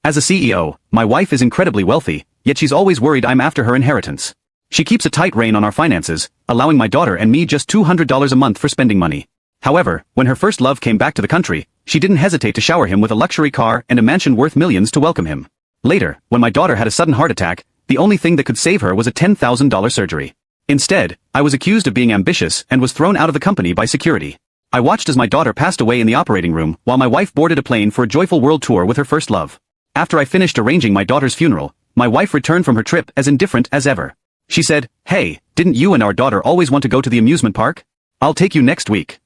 As a CEO, my wife is incredibly wealthy, yet she's always worried I'm after her inheritance. She keeps a tight rein on our finances, allowing my daughter and me just $200 a month for spending money. However, when her first love came back to the country, she didn't hesitate to shower him with a luxury car and a mansion worth millions to welcome him. Later, when my daughter had a sudden heart attack, the only thing that could save her was a $10,000 surgery. Instead, I was accused of being ambitious and was thrown out of the company by security. I watched as my daughter passed away in the operating room while my wife boarded a plane for a joyful world tour with her first love. After I finished arranging my daughter's funeral, my wife returned from her trip as indifferent as ever. She said, "Hey, didn't you and our daughter always want to go to the amusement park? I'll take you next week."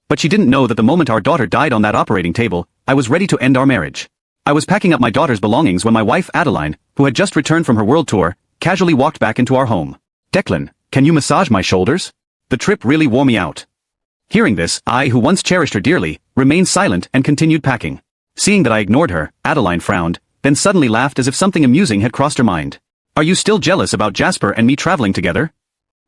But she didn't know that the moment our daughter died on that operating table, I was ready to end our marriage. I was packing up my daughter's belongings when my wife Adeline, who had just returned from her world tour, casually walked back into our home. "Declan, can you massage my shoulders? The trip really wore me out." Hearing this, I, who once cherished her dearly, remained silent and continued packing. Seeing that I ignored her, Adeline frowned, then suddenly laughed as if something amusing had crossed her mind. "Are you still jealous about Jasper and me traveling together?"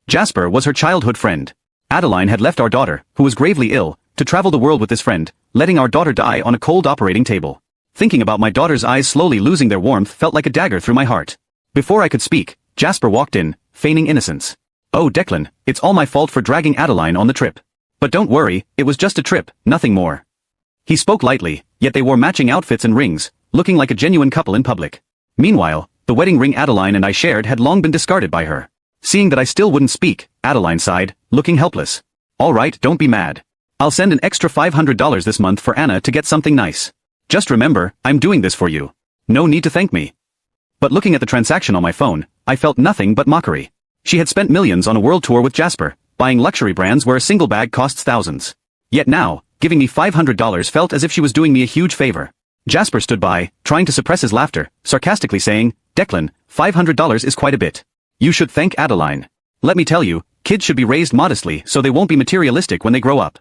Jasper was her childhood friend. Adeline had left our daughter, who was gravely ill, to travel the world with this friend, letting our daughter die on a cold operating table. Thinking about my daughter's eyes slowly losing their warmth felt like a dagger through my heart. Before I could speak, Jasper walked in, feigning innocence. "Oh Declan, it's all my fault for dragging Adeline on the trip. But don't worry, it was just a trip, nothing more." He spoke lightly, yet they wore matching outfits and rings, looking like a genuine couple in public. Meanwhile, the wedding ring Adeline and I shared had long been discarded by her. Seeing that I still wouldn't speak, Adeline sighed, looking helpless. "All right, don't be mad. I'll send an extra $500 this month for Anna to get something nice. Just remember, I'm doing this for you. No need to thank me." But looking at the transaction on my phone, I felt nothing but mockery. She had spent millions on a world tour with Jasper, buying luxury brands where a single bag costs thousands. Yet now, giving me $500 felt as if she was doing me a huge favor. Jasper stood by, trying to suppress his laughter, sarcastically saying, "Declan, $500 is quite a bit. You should thank Adeline. Let me tell you, kids should be raised modestly so they won't be materialistic when they grow up."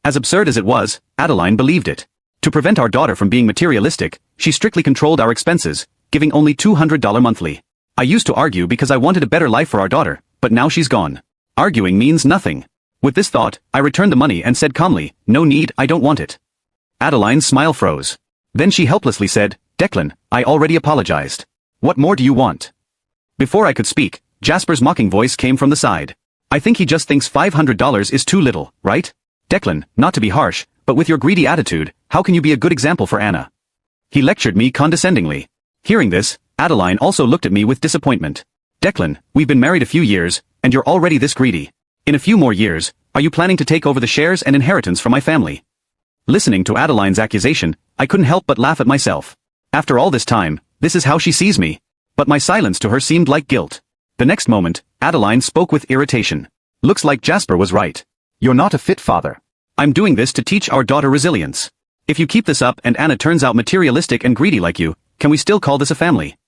As absurd as it was, Adeline believed it. To prevent our daughter from being materialistic, she strictly controlled our expenses, giving only $200 monthly. I used to argue because I wanted a better life for our daughter, but now she's gone. Arguing means nothing. With this thought, I returned the money and said calmly, "No need, I don't want it." Adeline's smile froze. Then she helplessly said, "Declan, I already apologized. What more do you want?" Before I could speak, Jasper's mocking voice came from the side. "I think he just thinks $500 is too little, right? Declan, not to be harsh, but with your greedy attitude, how can you be a good example for Anna?" He lectured me condescendingly. Hearing this, Adeline also looked at me with disappointment. "Declan, we've been married a few years, and you're already this greedy. In a few more years, are you planning to take over the shares and inheritance from my family?" Listening to Adeline's accusation, I couldn't help but laugh at myself. After all this time, this is how she sees me. But my silence to her seemed like guilt. The next moment, Adeline spoke with irritation. "Looks like Jasper was right. You're not a fit father. I'm doing this to teach our daughter resilience. If you keep this up and Anna turns out materialistic and greedy like you, can we still call this a family?"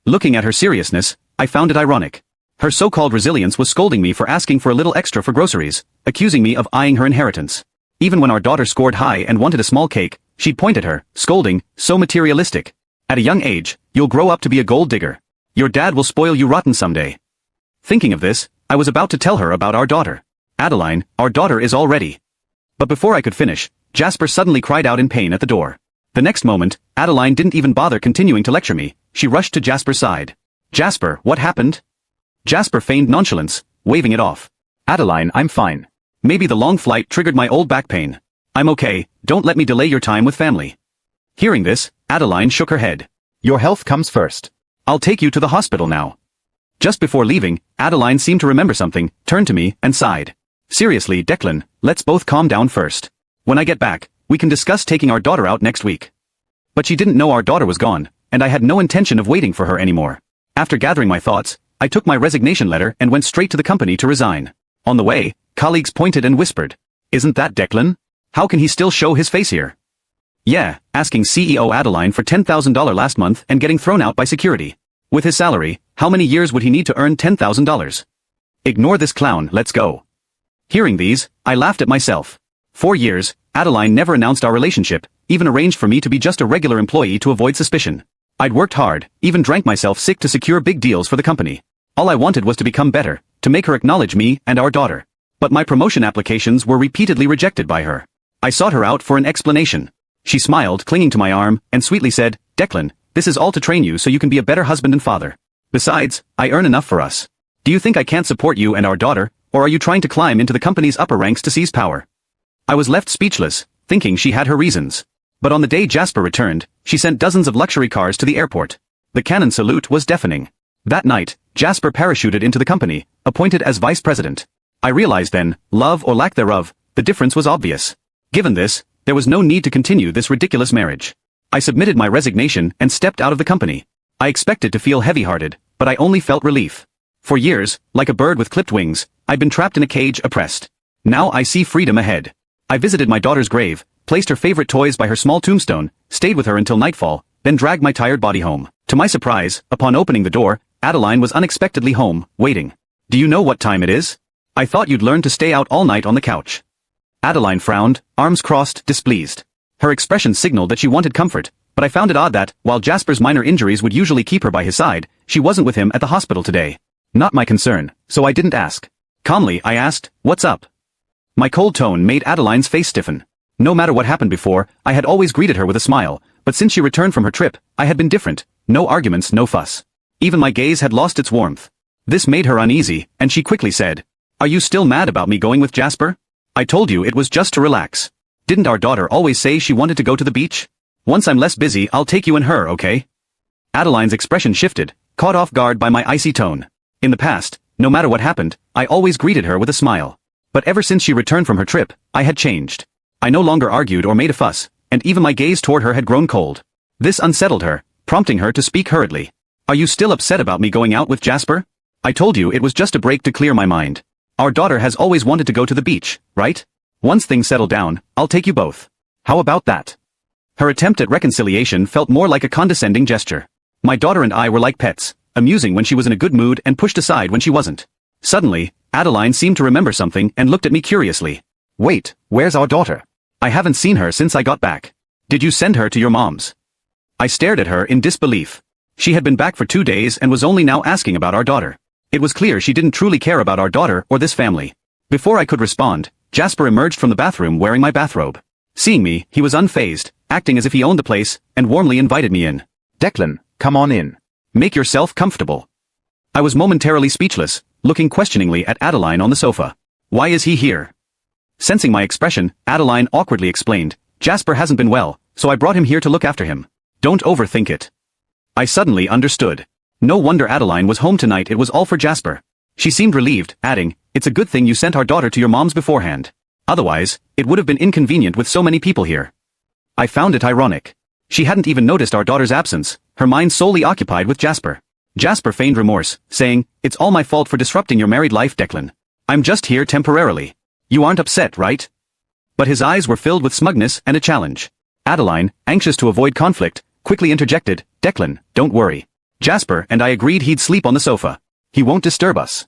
Looking at her seriousness, I found it ironic. Her so-called resilience was scolding me for asking for a little extra for groceries, accusing me of eyeing her inheritance. Even when our daughter scored high and wanted a small cake, she'd point at her, scolding, "So materialistic. At a young age, you'll grow up to be a gold digger. Your dad will spoil you rotten someday." Thinking of this, I was about to tell her about our daughter. "Adeline, our daughter is all ready." But before I could finish, Jasper suddenly cried out in pain at the door. The next moment, Adeline didn't even bother continuing to lecture me. She rushed to Jasper's side. "Jasper, what happened?" Jasper feigned nonchalance, waving it off. "Adeline, I'm fine. Maybe the long flight triggered my old back pain. I'm okay, don't let me delay your time with family." Hearing this, Adeline shook her head. "Your health comes first. I'll take you to the hospital now." Just before leaving, Adeline seemed to remember something, turned to me, and sighed. "Seriously, Declan, let's both calm down first. When I get back, we can discuss taking our daughter out next week." But she didn't know our daughter was gone, and I had no intention of waiting for her anymore. After gathering my thoughts, I took my resignation letter and went straight to the company to resign. On the way, colleagues pointed and whispered, "Isn't that Declan? How can he still show his face here?" Yeah, asking CEO Adeline for $10,000 last month and getting thrown out by security. With his salary, how many years would he need to earn $10,000? Ignore this clown, let's go. Hearing these, I laughed at myself. 4 years, Adeline never announced our relationship, even arranged for me to be just a regular employee to avoid suspicion. I'd worked hard, even drank myself sick to secure big deals for the company. All I wanted was to become better, to make her acknowledge me and our daughter. But my promotion applications were repeatedly rejected by her. I sought her out for an explanation. She smiled, clinging to my arm, and sweetly said, "Declan, This is all to train you so you can be a better husband and father. Besides, I earn enough for us. Do you think I can't support you and our daughter, or are you trying to climb into the company's upper ranks to seize power? I was left speechless, thinking she had her reasons. But on the day Jasper returned, she sent dozens of luxury cars to the airport. The cannon salute was deafening. That night, Jasper parachuted into the company, appointed as vice president. I realized then, love or lack thereof, the difference was obvious. Given this, there was no need to continue this ridiculous marriage. I submitted my resignation and stepped out of the company. I expected to feel heavy-hearted, but I only felt relief. For years, like a bird with clipped wings, I'd been trapped in a cage, oppressed. Now I see freedom ahead. I visited my daughter's grave, placed her favorite toys by her small tombstone, stayed with her until nightfall, then dragged my tired body home. To my surprise, upon opening the door, Adeline was unexpectedly home, waiting. Do you know what time it is? I thought you'd learn to stay out all night on the couch. Adeline frowned, arms crossed, displeased. Her expression signaled that she wanted comfort, but I found it odd that, while Jasper's minor injuries would usually keep her by his side, she wasn't with him at the hospital today. Not my concern, so I didn't ask. Calmly, I asked, "What's up?" My cold tone made Adeline's face stiffen. No matter what happened before, I had always greeted her with a smile, but since she returned from her trip, I had been different. No arguments, no fuss. Even my gaze had lost its warmth. This made her uneasy, and she quickly said, "Are you still mad about me going with Jasper? I told you it was just to relax. Didn't our daughter always say she wanted to go to the beach? Once I'm less busy, I'll take you and her, okay?" Adeline's expression shifted, caught off guard by my icy tone. In the past, no matter what happened, I always greeted her with a smile. But ever since she returned from her trip, I had changed. I no longer argued or made a fuss, and even my gaze toward her had grown cold. This unsettled her, prompting her to speak hurriedly. "Are you still upset about me going out with Jasper? I told you it was just a break to clear my mind. Our daughter has always wanted to go to the beach, right? Once things settle down, I'll take you both. How about that?" Her attempt at reconciliation felt more like a condescending gesture. My daughter and I were like pets, amusing when she was in a good mood and pushed aside when she wasn't. Suddenly, Adeline seemed to remember something and looked at me curiously. "Wait, where's our daughter? I haven't seen her since I got back. Did you send her to your mom's?" I stared at her in disbelief. She had been back for 2 days and was only now asking about our daughter. It was clear she didn't truly care about our daughter or this family. Before I could respond, Jasper emerged from the bathroom wearing my bathrobe. Seeing me, he was unfazed, acting as if he owned the place, and warmly invited me in. "Declan, come on in. Make yourself comfortable." I was momentarily speechless, looking questioningly at Adeline on the sofa. "Why is he here?" Sensing my expression, Adeline awkwardly explained, "Jasper hasn't been well, so I brought him here to look after him. Don't overthink it." I suddenly understood. No wonder Adeline was home tonight, it was all for Jasper. She seemed relieved, adding, "It's a good thing you sent our daughter to your mom's beforehand. Otherwise, it would have been inconvenient with so many people here." I found it ironic. She hadn't even noticed our daughter's absence, her mind solely occupied with Jasper. Jasper feigned remorse, saying, "It's all my fault for disrupting your married life, Declan. I'm just here temporarily. You aren't upset, right?" But his eyes were filled with smugness and a challenge. Adeline, anxious to avoid conflict, quickly interjected, "Declan, don't worry. Jasper and I agreed he'd sleep on the sofa. He won't disturb us."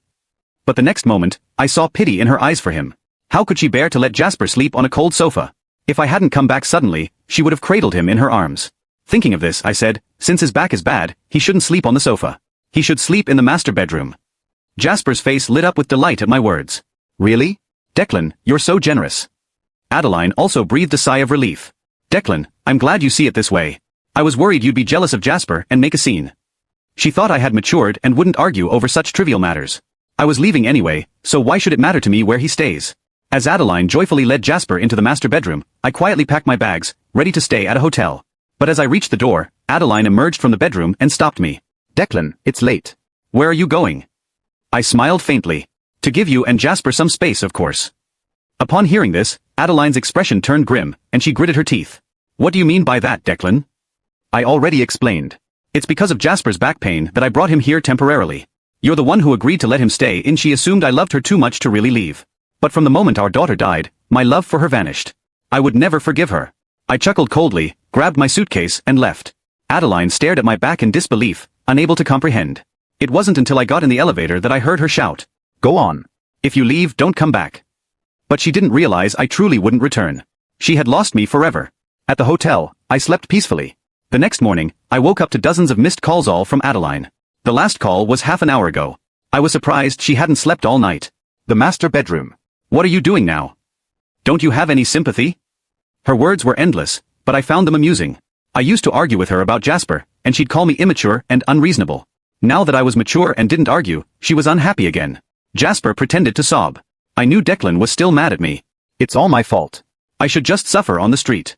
But the next moment, I saw pity in her eyes for him. How could she bear to let Jasper sleep on a cold sofa? If I hadn't come back suddenly, she would have cradled him in her arms. Thinking of this, I said, "Since his back is bad, he shouldn't sleep on the sofa. He should sleep in the master bedroom." Jasper's face lit up with delight at my words. "Really? Declan, you're so generous." Adeline also breathed a sigh of relief. "Declan, I'm glad you see it this way. I was worried you'd be jealous of Jasper and make a scene." She thought I had matured and wouldn't argue over such trivial matters. I was leaving anyway, so why should it matter to me where he stays? As Adeline joyfully led Jasper into the master bedroom, I quietly packed my bags, ready to stay at a hotel. But as I reached the door, Adeline emerged from the bedroom and stopped me. "Declan, it's late. Where are you going?" I smiled faintly. "To give you and Jasper some space, of course." Upon hearing this, Adeline's expression turned grim, and she gritted her teeth. "What do you mean by that, Declan?" I already explained. It's because of Jasper's back pain that I brought him here temporarily. You're the one who agreed to let him stay in. She assumed I loved her too much to really leave. But from the moment our daughter died, my love for her vanished. I would never forgive her. I chuckled coldly, grabbed my suitcase and left. Adeline stared at my back in disbelief, unable to comprehend. It wasn't until I got in the elevator that I heard her shout, "Go on. If you leave, don't come back." But she didn't realize I truly wouldn't return. She had lost me forever. At the hotel, I slept peacefully. The next morning, I woke up to dozens of missed calls, all from Adeline. The last call was half an hour ago. I was surprised she hadn't slept all night. "The master bedroom. What are you doing now? Don't you have any sympathy?" Her words were endless, but I found them amusing. I used to argue with her about Jasper, and she'd call me immature and unreasonable. Now that I was mature and didn't argue, she was unhappy again. Jasper pretended to sob. I knew Declan was still mad at me. It's all my fault. I should just suffer on the street.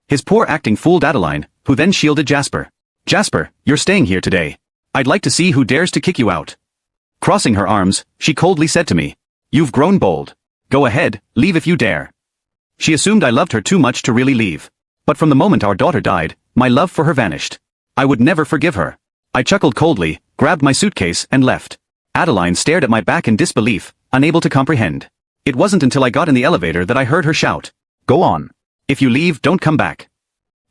His poor acting fooled Adeline, who then shielded Jasper. Jasper, you're staying here today. I'd like to see who dares to kick you out. Crossing her arms, she coldly said to me, You've grown bold. Go ahead, leave if you dare. She assumed I loved her too much to really leave. But from the moment our daughter died, my love for her vanished. I would never forgive her. I chuckled coldly, grabbed my suitcase and left. Adeline stared at my back in disbelief, unable to comprehend. It wasn't until I got in the elevator that I heard her shout, Go on. If you leave, don't come back.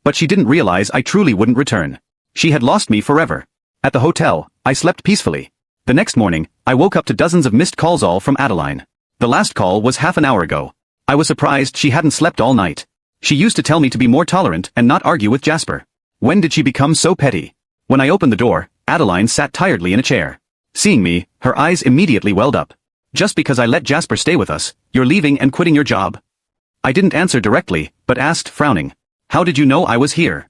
But she didn't realize I truly wouldn't return. She had lost me forever. At the hotel, I slept peacefully. The next morning, I woke up to dozens of missed calls all from Adeline. The last call was half an hour ago. I was surprised she hadn't slept all night. She used to tell me to be more tolerant and not argue with Jasper. When did she become so petty? When I opened the door, Adeline sat tiredly in a chair. Seeing me, her eyes immediately welled up. Just because I let Jasper stay with us, you're leaving and quitting your job? I didn't answer directly, but asked, frowning. How did you know I was here?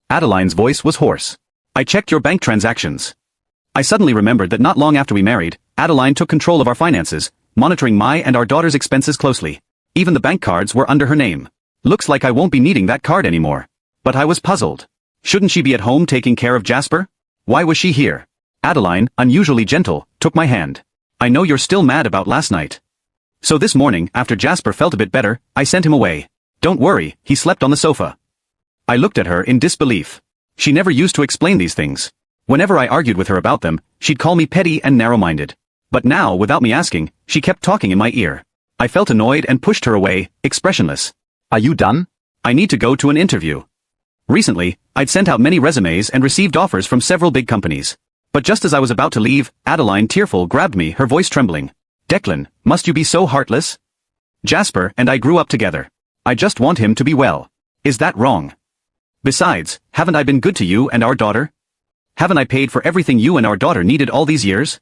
Adeline's voice was hoarse. I checked your bank transactions. I suddenly remembered that not long after we married, Adeline took control of our finances, monitoring my and our daughter's expenses closely. Even the bank cards were under her name. Looks like I won't be needing that card anymore. But I was puzzled. Shouldn't she be at home taking care of Jasper? Why was she here? Adeline, unusually gentle, took my hand. I know you're still mad about last night. So this morning, after Jasper felt a bit better, I sent him away. Don't worry, he slept on the sofa. I looked at her in disbelief. She never used to explain these things. Whenever I argued with her about them, she'd call me petty and narrow-minded. But now, without me asking, she kept talking in my ear. I felt annoyed and pushed her away, expressionless. Are you done? I need to go to an interview. Recently, I'd sent out many resumes and received offers from several big companies. But just as I was about to leave, Adeline, tearful, grabbed me, her voice trembling. Declan, must you be so heartless? Jasper and I grew up together. I just want him to be well. Is that wrong? Besides, haven't I been good to you and our daughter? Haven't I paid for everything you and our daughter needed all these years?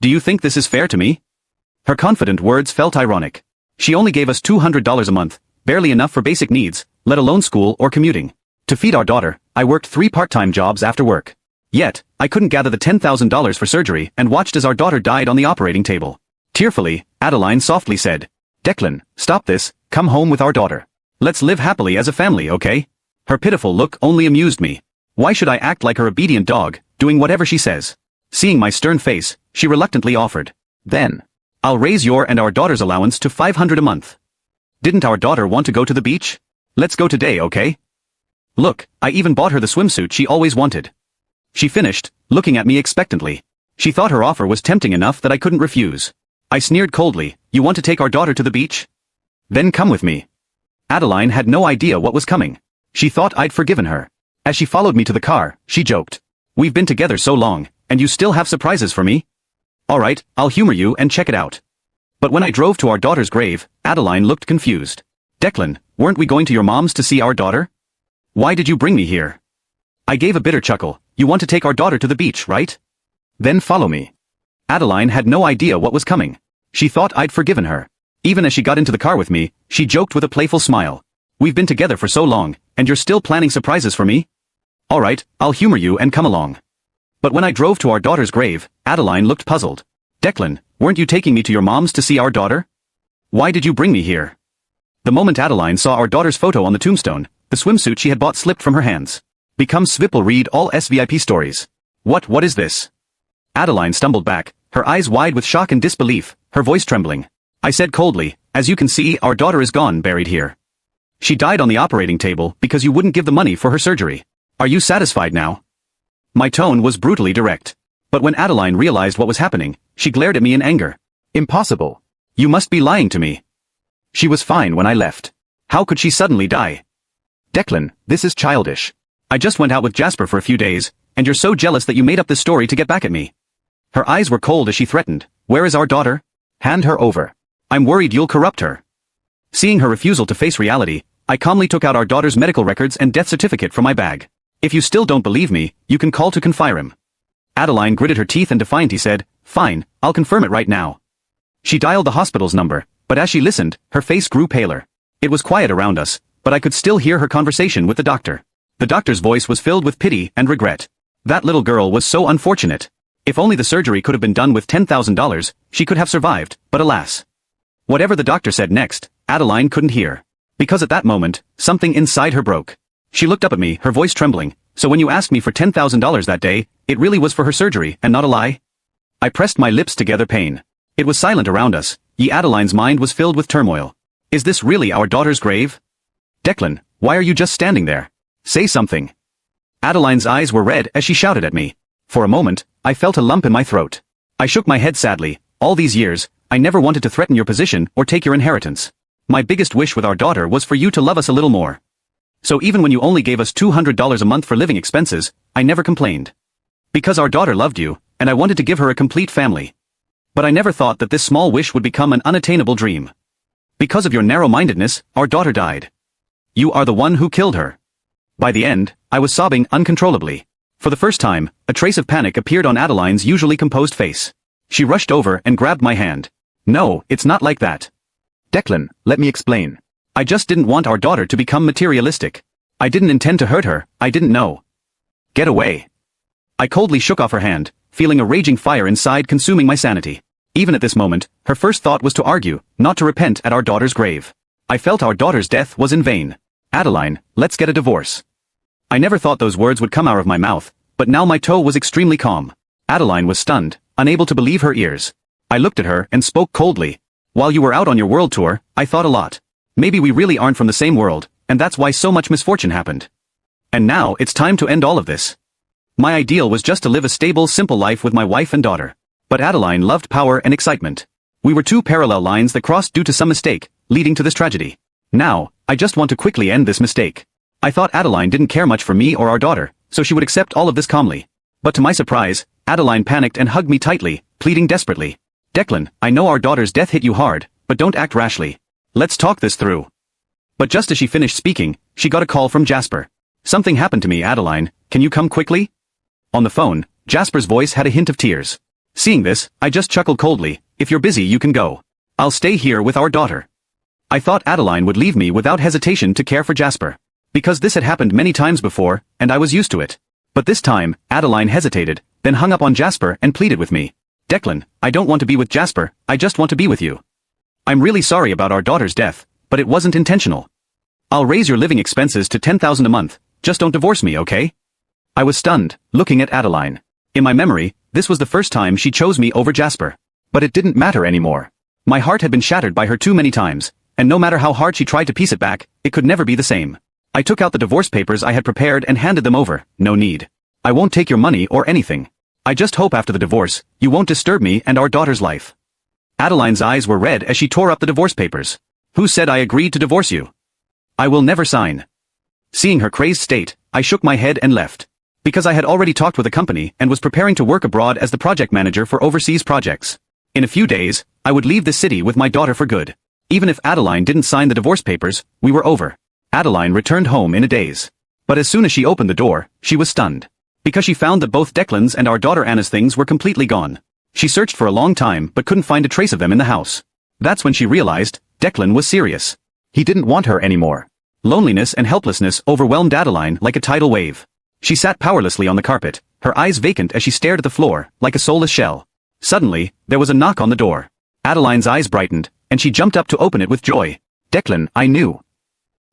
Do you think this is fair to me? Her confident words felt ironic. She only gave us $200 a month, barely enough for basic needs, let alone school or commuting. To feed our daughter, I worked 3 part-time jobs after work. Yet, I couldn't gather the $10,000 for surgery and watched as our daughter died on the operating table. Tearfully, Adeline softly said, Declan, stop this, come home with our daughter. Let's live happily as a family, okay? Her pitiful look only amused me. Why should I act like her obedient dog, doing whatever she says? Seeing my stern face, she reluctantly offered. Then, I'll raise your and our daughter's allowance to $500 a month. Didn't our daughter want to go to the beach? Let's go today, okay? Look, I even bought her the swimsuit she always wanted. She finished, looking at me expectantly. She thought her offer was tempting enough that I couldn't refuse. I sneered coldly, You want to take our daughter to the beach? Then come with me. Adeline had no idea what was coming. She thought I'd forgiven her. As she followed me to the car, she joked. We've been together so long, and you still have surprises for me? Alright, I'll humor you and check it out. But when I drove to our daughter's grave, Adeline looked confused. Declan, weren't we going to your mom's to see our daughter? Why did you bring me here? I gave a bitter chuckle. You want to take our daughter to the beach, right? Then follow me. Adeline had no idea what was coming. She thought I'd forgiven her. Even as she got into the car with me, she joked with a playful smile. We've been together for so long, and you're still planning surprises for me? Alright, I'll humor you and come along. But when I drove to our daughter's grave, Adeline looked puzzled. Declan, weren't you taking me to your mom's to see our daughter? Why did you bring me here? The moment Adeline saw our daughter's photo on the tombstone, the swimsuit she had bought slipped from her hands. Become Svipple, read all SVIP stories. What is this? Adeline stumbled back, her eyes wide with shock and disbelief, her voice trembling. I said coldly, As you can see, our daughter is gone, buried here. She died on the operating table because you wouldn't give the money for her surgery. Are you satisfied now? My tone was brutally direct. But when Adeline realized what was happening, she glared at me in anger. Impossible. You must be lying to me. She was fine when I left. How could she suddenly die? Declan, this is childish. I just went out with Jasper for a few days, and you're so jealous that you made up this story to get back at me. Her eyes were cold as she threatened. Where is our daughter? Hand her over. I'm worried you'll corrupt her. Seeing her refusal to face reality, I calmly took out our daughter's medical records and death certificate from my bag. If you still don't believe me, you can call to confirm. Adeline gritted her teeth and defiantly said, Fine, I'll confirm it right now. She dialed the hospital's number, but as she listened, her face grew paler. It was quiet around us, but I could still hear her conversation with the doctor. The doctor's voice was filled with pity and regret. That little girl was so unfortunate. If only the surgery could have been done with $10,000, she could have survived, but alas. Whatever the doctor said next, Adeline couldn't hear. Because at that moment, something inside her broke. She looked up at me, her voice trembling. So when you asked me for $10,000 that day, it really was for her surgery and not a lie? I pressed my lips together pain. It was silent around us, yet Adeline's mind was filled with turmoil. Is this really our daughter's grave? Declan, why are you just standing there? Say something. Adeline's eyes were red as she shouted at me. For a moment, I felt a lump in my throat. I shook my head sadly. All these years, I never wanted to threaten your position or take your inheritance. My biggest wish with our daughter was for you to love us a little more. So even when you only gave us $200 a month for living expenses, I never complained. Because our daughter loved you, and I wanted to give her a complete family. But I never thought that this small wish would become an unattainable dream. Because of your narrow-mindedness, our daughter died. You are the one who killed her. By the end, I was sobbing uncontrollably. For the first time, a trace of panic appeared on Adeline's usually composed face. She rushed over and grabbed my hand. No, it's not like that. Declan, let me explain. I just didn't want our daughter to become materialistic. I didn't intend to hurt her, I didn't know. Get away. I coldly shook off her hand, feeling a raging fire inside consuming my sanity. Even at this moment, her first thought was to argue, not to repent at our daughter's grave. I felt our daughter's death was in vain. Adeline, let's get a divorce. I never thought those words would come out of my mouth, but now my toe was extremely calm. Adeline was stunned, unable to believe her ears. I looked at her and spoke coldly. While you were out on your world tour, I thought a lot. Maybe we really aren't from the same world, and that's why so much misfortune happened. And now it's time to end all of this. My ideal was just to live a stable, simple life with my wife and daughter. But Adeline loved power and excitement. We were two parallel lines that crossed due to some mistake, leading to this tragedy. Now, I just want to quickly end this mistake. I thought Adeline didn't care much for me or our daughter, so she would accept all of this calmly. But to my surprise, Adeline panicked and hugged me tightly, pleading desperately. Declan, I know our daughter's death hit you hard, but don't act rashly. Let's talk this through. But just as she finished speaking, she got a call from Jasper. Something happened to me, Adeline, can you come quickly? On the phone, Jasper's voice had a hint of tears. Seeing this, I just chuckled coldly. If you're busy you can go. I'll stay here with our daughter. I thought Adeline would leave me without hesitation to care for Jasper. Because this had happened many times before, and I was used to it. But this time, Adeline hesitated, then hung up on Jasper and pleaded with me. Declan, I don't want to be with Jasper, I just want to be with you. I'm really sorry about our daughter's death, but it wasn't intentional. I'll raise your living expenses to $10,000 a month, just don't divorce me, okay? I was stunned, looking at Adeline. In my memory, this was the first time she chose me over Jasper. But it didn't matter anymore. My heart had been shattered by her too many times, and no matter how hard she tried to piece it back, it could never be the same. I took out the divorce papers I had prepared and handed them over. No need. I won't take your money or anything. I just hope after the divorce, you won't disturb me and our daughter's life. Adeline's eyes were red as she tore up the divorce papers. Who said I agreed to divorce you? I will never sign. Seeing her crazed state, I shook my head and left. Because I had already talked with a company and was preparing to work abroad as the project manager for overseas projects. In a few days, I would leave the city with my daughter for good. Even if Adeline didn't sign the divorce papers, we were over. Adeline returned home in a daze. But as soon as she opened the door, she was stunned. Because she found that both Declan's and our daughter Anna's things were completely gone. She searched for a long time but couldn't find a trace of them in the house. That's when she realized, Declan was serious. He didn't want her anymore. Loneliness and helplessness overwhelmed Adeline like a tidal wave. She sat powerlessly on the carpet, her eyes vacant as she stared at the floor, like a soulless shell. Suddenly, there was a knock on the door. Adeline's eyes brightened, and she jumped up to open it with joy. Declan, I knew.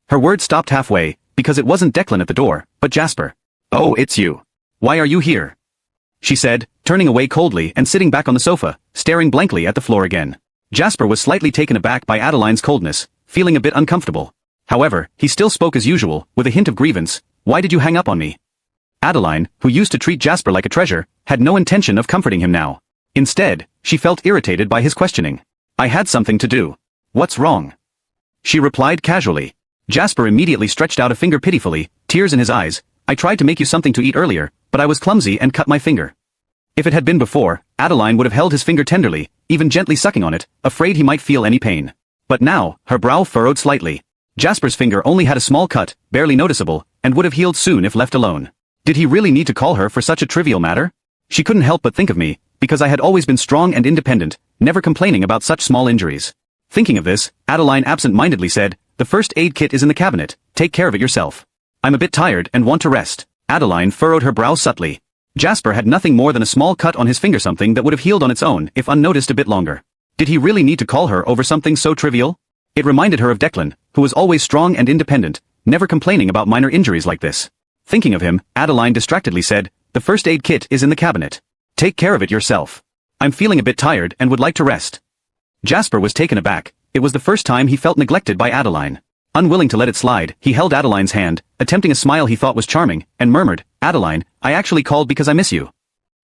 Her words stopped halfway, because it wasn't Declan at the door, but Jasper. Oh, it's you. Why are you here? She said, turning away coldly and sitting back on the sofa, staring blankly at the floor again. Jasper was slightly taken aback by Adeline's coldness, feeling a bit uncomfortable. However, he still spoke as usual, with a hint of grievance. Why did you hang up on me? Adeline, who used to treat Jasper like a treasure, had no intention of comforting him now. Instead, she felt irritated by his questioning. I had something to do. What's wrong? She replied casually. Jasper immediately stretched out a finger pitifully, tears in his eyes. I tried to make you something to eat earlier, but I was clumsy and cut my finger. If it had been before, Adeline would have held his finger tenderly, even gently sucking on it, afraid he might feel any pain. But now, her brow furrowed slightly. Jasper's finger only had a small cut, barely noticeable, and would have healed soon if left alone. Did he really need to call her for such a trivial matter? She couldn't help but think of me, because I had always been strong and independent, never complaining about such small injuries. Thinking of this, Adeline absent-mindedly said, the first aid kit is in the cabinet, take care of it yourself. I'm a bit tired and want to rest. Adeline furrowed her brow subtly. Jasper had nothing more than a small cut on his finger, something that would have healed on its own if unnoticed a bit longer. Did he really need to call her over something so trivial? It reminded her of Declan, who was always strong and independent, never complaining about minor injuries like this. Thinking of him, Adeline distractedly said, "The first aid kit is in the cabinet. Take care of it yourself. I'm feeling a bit tired and would like to rest." Jasper was taken aback. It was the first time he felt neglected by Adeline. Unwilling to let it slide, he held Adeline's hand, attempting a smile he thought was charming, and murmured, "Adeline, I actually called because I miss you."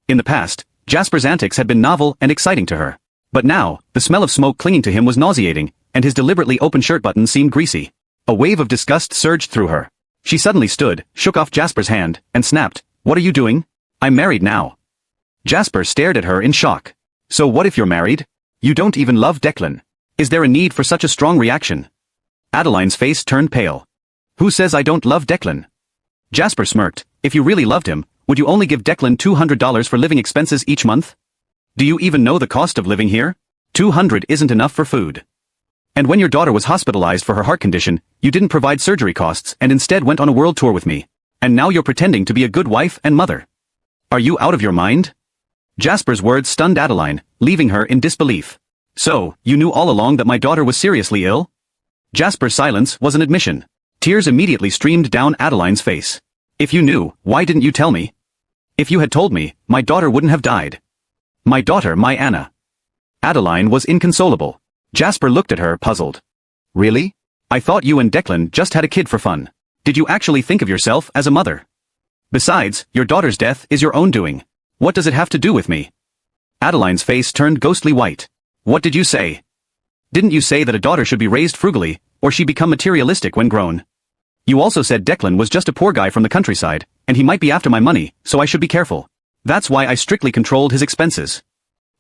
In the past, Jasper's antics had been novel and exciting to her. But now, the smell of smoke clinging to him was nauseating, and his deliberately open shirt button seemed greasy. A wave of disgust surged through her. She suddenly stood, shook off Jasper's hand, and snapped, "What are you doing? I'm married now." Jasper stared at her in shock. "So what if you're married? You don't even love Declan. Is there a need for such a strong reaction?" Adeline's face turned pale. "Who says I don't love Declan?" Jasper smirked. "If you really loved him, would you only give Declan $200 for living expenses each month? Do you even know the cost of living here? $200 isn't enough for food. And when your daughter was hospitalized for her heart condition, you didn't provide surgery costs and instead went on a world tour with me. And now you're pretending to be a good wife and mother. Are you out of your mind?" Jasper's words stunned Adeline, leaving her in disbelief. "So, you knew all along that my daughter was seriously ill?" Jasper's silence was an admission. Tears immediately streamed down Adeline's face. "If you knew, why didn't you tell me? If you had told me, my daughter wouldn't have died. My daughter, my Anna." Adeline was inconsolable. Jasper looked at her, puzzled. "Really? I thought you and Declan just had a kid for fun. Did you actually think of yourself as a mother? Besides, your daughter's death is your own doing. What does it have to do with me?" Adeline's face turned ghostly white. "What did you say? Didn't you say that a daughter should be raised frugally, or she become materialistic when grown? You also said Declan was just a poor guy from the countryside, and he might be after my money, so I should be careful. That's why I strictly controlled his expenses.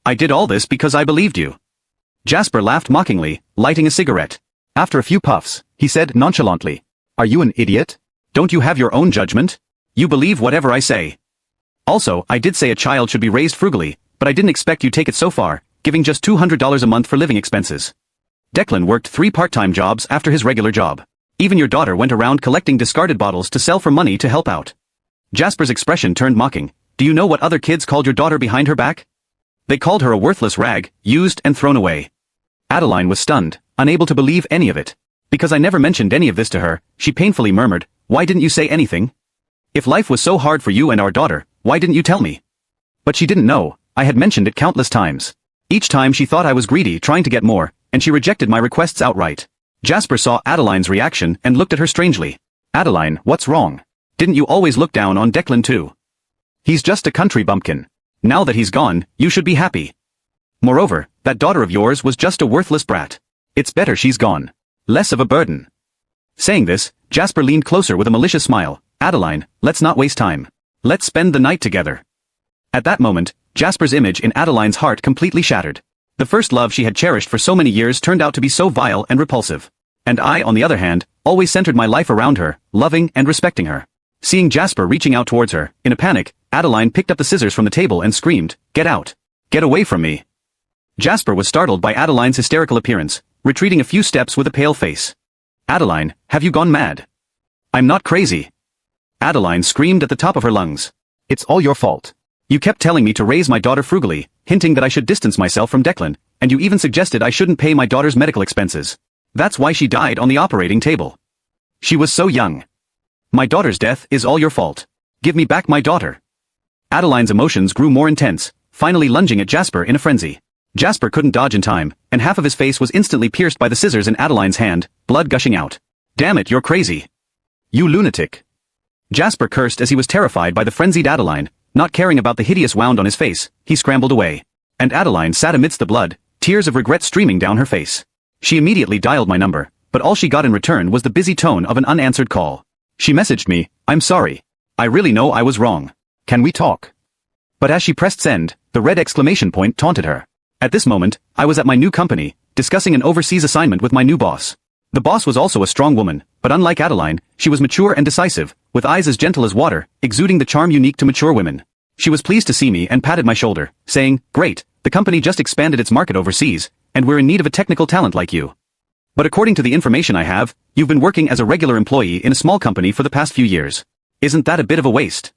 I did all this because I believed you." Jasper laughed mockingly, lighting a cigarette. After a few puffs, he said nonchalantly, "Are you an idiot? Don't you have your own judgment? You believe whatever I say. Also, I did say a child should be raised frugally, but I didn't expect you take it so far, giving just $200 a month for living expenses. Declan worked 3 part-time jobs after his regular job. Even your daughter went around collecting discarded bottles to sell for money to help out." Jasper's expression turned mocking. "Do you know what other kids called your daughter behind her back? They called her a worthless rag, used and thrown away." Adeline was stunned, unable to believe any of it. "Because I never mentioned any of this to her," she painfully murmured. "Why didn't you say anything? If life was so hard for you and our daughter, why didn't you tell me?" But she didn't know. I had mentioned it countless times. Each time she thought I was greedy, trying to get more, and she rejected my requests outright. Jasper saw Adeline's reaction and looked at her strangely. "Adeline, what's wrong? Didn't you always look down on Declan too? He's just a country bumpkin. Now that he's gone, you should be happy. Moreover, that daughter of yours was just a worthless brat. It's better she's gone. Less of a burden." Saying this, Jasper leaned closer with a malicious smile. "Adeline, let's not waste time. Let's spend the night together." At that moment, Jasper's image in Adeline's heart completely shattered. The first love she had cherished for so many years turned out to be so vile and repulsive. And I, on the other hand, always centered my life around her, loving and respecting her. Seeing Jasper reaching out towards her, in a panic, Adeline picked up the scissors from the table and screamed, "Get out! Get away from me!" Jasper was startled by Adeline's hysterical appearance, retreating a few steps with a pale face. "Adeline, have you gone mad?" "I'm not crazy." Adeline screamed at the top of her lungs. "It's all your fault. You kept telling me to raise my daughter frugally, hinting that I should distance myself from Declan, and you even suggested I shouldn't pay my daughter's medical expenses. That's why she died on the operating table. She was so young. My daughter's death is all your fault. Give me back my daughter." Adeline's emotions grew more intense, finally lunging at Jasper in a frenzy. Jasper couldn't dodge in time, and half of his face was instantly pierced by the scissors in Adeline's hand, blood gushing out. "Damn it, you're crazy. You lunatic." Jasper cursed as he was terrified by the frenzied Adeline. Not caring about the hideous wound on his face, he scrambled away. And Adeline sat amidst the blood, tears of regret streaming down her face. She immediately dialed my number, but all she got in return was the busy tone of an unanswered call. She messaged me, "I'm sorry. I really know I was wrong. Can we talk?" But as she pressed send, the red exclamation point taunted her. At this moment, I was at my new company, discussing an overseas assignment with my new boss. The boss was also a strong woman, but unlike Adeline, she was mature and decisive, with eyes as gentle as water, exuding the charm unique to mature women. She was pleased to see me and patted my shoulder, saying, "Great, the company just expanded its market overseas, and we're in need of a technical talent like you. But according to the information I have, you've been working as a regular employee in a small company for the past few years. Isn't that a bit of a waste?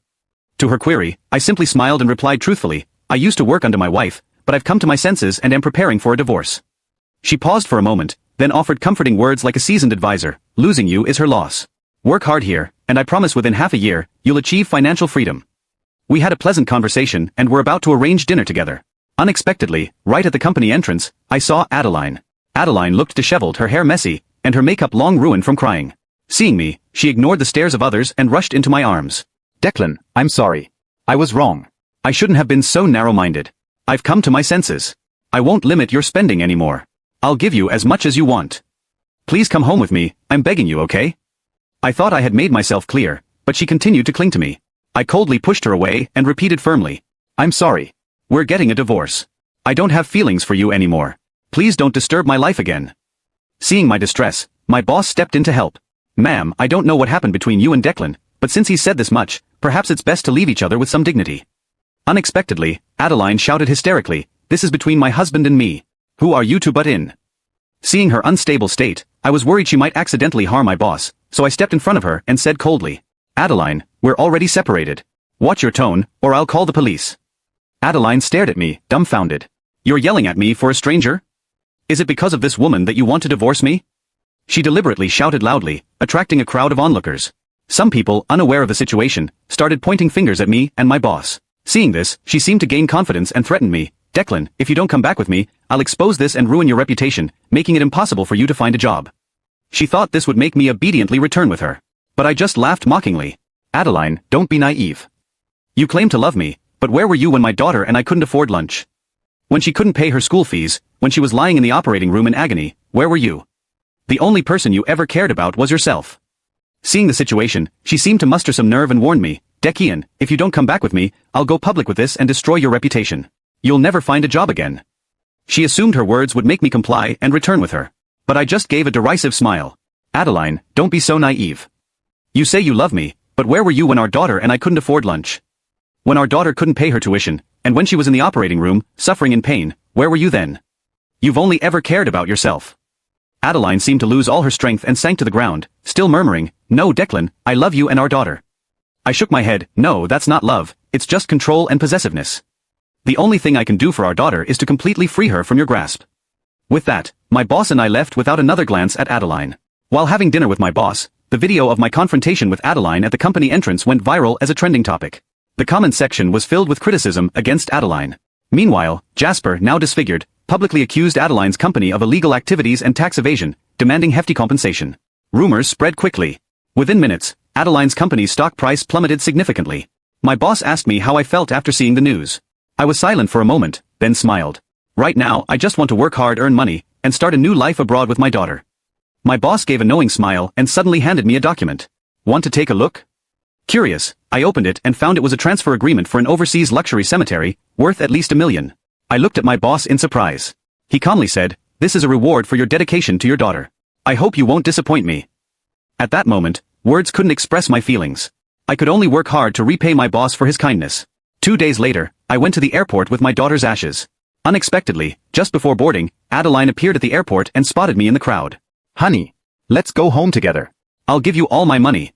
To her query, I simply smiled and replied truthfully, I used to work under my wife, but I've come to my senses and am preparing for a divorce. She paused for a moment, then offered comforting words like a seasoned advisor, losing you is her loss. Work hard here, and I promise within half a year, you'll achieve financial freedom. We had a pleasant conversation and were about to arrange dinner together. Unexpectedly, right at the company entrance, I saw Adeline. Adeline looked disheveled, her hair messy, and her makeup long ruined from crying. Seeing me, she ignored the stares of others and rushed into my arms. Declan, I'm sorry. I was wrong. I shouldn't have been so narrow-minded. I've come to my senses. I won't limit your spending anymore. I'll give you as much as you want. Please come home with me, I'm begging you, okay? I thought I had made myself clear, but she continued to cling to me. I coldly pushed her away and repeated firmly. I'm sorry. We're getting a divorce. I don't have feelings for you anymore. Please don't disturb my life again. Seeing my distress, my boss stepped in to help. Ma'am, I don't know what happened between you and Declan, but since he said this much, perhaps it's best to leave each other with some dignity. Unexpectedly, Adeline shouted hysterically, this is between my husband and me. Who are you to butt in? Seeing her unstable state, I was worried she might accidentally harm my boss, so I stepped in front of her and said coldly, Adeline, we're already separated. Watch your tone, or I'll call the police. Adeline stared at me, dumbfounded. You're yelling at me for a stranger? Is it because of this woman that you want to divorce me? She deliberately shouted loudly, attracting a crowd of onlookers. Some people, unaware of the situation, started pointing fingers at me and my boss. Seeing this, she seemed to gain confidence and threatened me, Declan, if you don't come back with me, I'll expose this and ruin your reputation, making it impossible for you to find a job. She thought this would make me obediently return with her. But I just laughed mockingly. Adeline, don't be naive. You claim to love me, but where were you when my daughter and I couldn't afford lunch? When she couldn't pay her school fees, when she was lying in the operating room in agony, where were you? The only person you ever cared about was yourself. Seeing the situation, she seemed to muster some nerve and warned me, Declan, if you don't come back with me, I'll go public with this and destroy your reputation. You'll never find a job again. She assumed her words would make me comply and return with her. But I just gave a derisive smile. Adeline, don't be so naive. You say you love me, but where were you when our daughter and I couldn't afford lunch? When our daughter couldn't pay her tuition, and when she was in the operating room, suffering in pain, where were you then? You've only ever cared about yourself. Adeline seemed to lose all her strength and sank to the ground, still murmuring, no Declan, I love you and our daughter. I shook my head, no that's not love, it's just control and possessiveness. The only thing I can do for our daughter is to completely free her from your grasp. With that, my boss and I left without another glance at Adeline. While having dinner with my boss, the video of my confrontation with Adeline at the company entrance went viral as a trending topic. The comment section was filled with criticism against Adeline. Meanwhile, Jasper, now disfigured, publicly accused Adeline's company of illegal activities and tax evasion, demanding hefty compensation. Rumors spread quickly. Within minutes, Adeline's company's stock price plummeted significantly. My boss asked me how I felt after seeing the news. I was silent for a moment, then smiled. Right now, I just want to work hard, earn money, and start a new life abroad with my daughter. My boss gave a knowing smile and suddenly handed me a document. Want to take a look? Curious, I opened it and found it was a transfer agreement for an overseas luxury cemetery, worth at least $1 million. I looked at my boss in surprise. He calmly said, this is a reward for your dedication to your daughter. I hope you won't disappoint me. At that moment, words couldn't express my feelings. I could only work hard to repay my boss for his kindness. 2 days later, I went to the airport with my daughter's ashes. Unexpectedly, just before boarding, Adeline appeared at the airport and spotted me in the crowd. Honey, let's go home together. I'll give you all my money.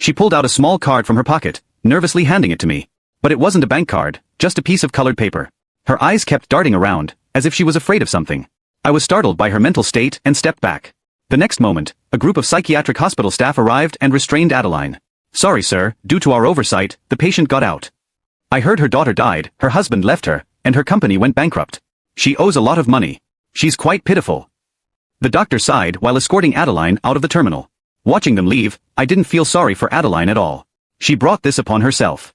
She pulled out a small card from her pocket, nervously handing it to me. But it wasn't a bank card, just a piece of colored paper. Her eyes kept darting around, as if she was afraid of something. I was startled by her mental state and stepped back. The next moment, a group of psychiatric hospital staff arrived and restrained Adeline. Sorry sir, due to our oversight, the patient got out. I heard her daughter died, her husband left her, and her company went bankrupt. She owes a lot of money. She's quite pitiful. The doctor sighed while escorting Adeline out of the terminal. Watching them leave, I didn't feel sorry for Adeline at all. She brought this upon herself.